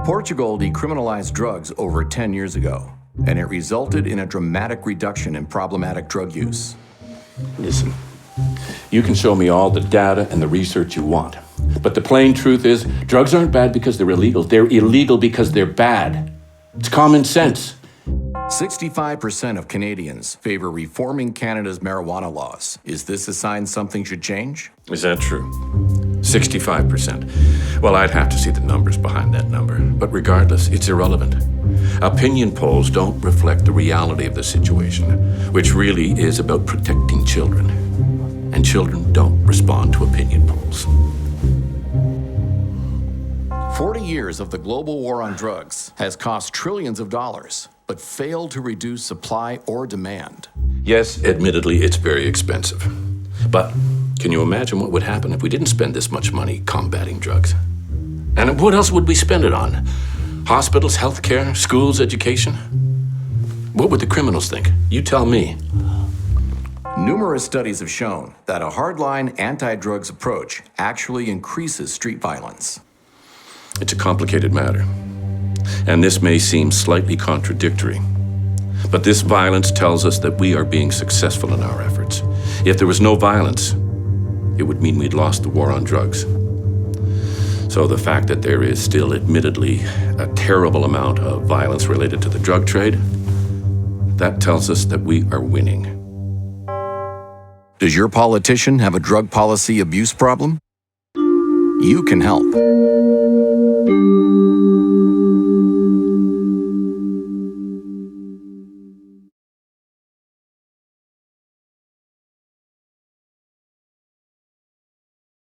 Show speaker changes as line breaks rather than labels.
Portugal decriminalized drugs over 10 years ago, and it resulted in a dramatic reduction in problematic drug use.
Listen, you can show me all the data and the research you want. But the plain truth is, drugs aren't bad because they're illegal. They're illegal because they're bad. It's common sense.
65% of Canadians favor reforming Canada's marijuana laws. Is this a sign something should change?
Is that true? 65%. Well, I'd have to see the numbers behind that number. But regardless, it's irrelevant. Opinion polls don't reflect the reality of the situation, which really is about protecting children. And children don't respond to opinion polls.
40 years of the global war on drugs has cost trillions of dollars, but failed to reduce supply or demand.
Yes, admittedly, it's very expensive. But can you imagine what would happen if we didn't spend this much money combating drugs? And what else would we spend it on? Hospitals, healthcare, schools, education? What would the criminals think? You tell me.
Numerous studies have shown that a hardline anti-drugs approach actually increases street violence.
It's a complicated matter. And this may seem slightly contradictory. But this violence tells us that we are being successful in our efforts. If there was no violence, it would mean we'd lost the war on drugs. So the fact that there is still admittedly a terrible amount of violence related to the drug trade, that tells us that we are winning.
Does your politician have a drug policy abuse problem? You can help.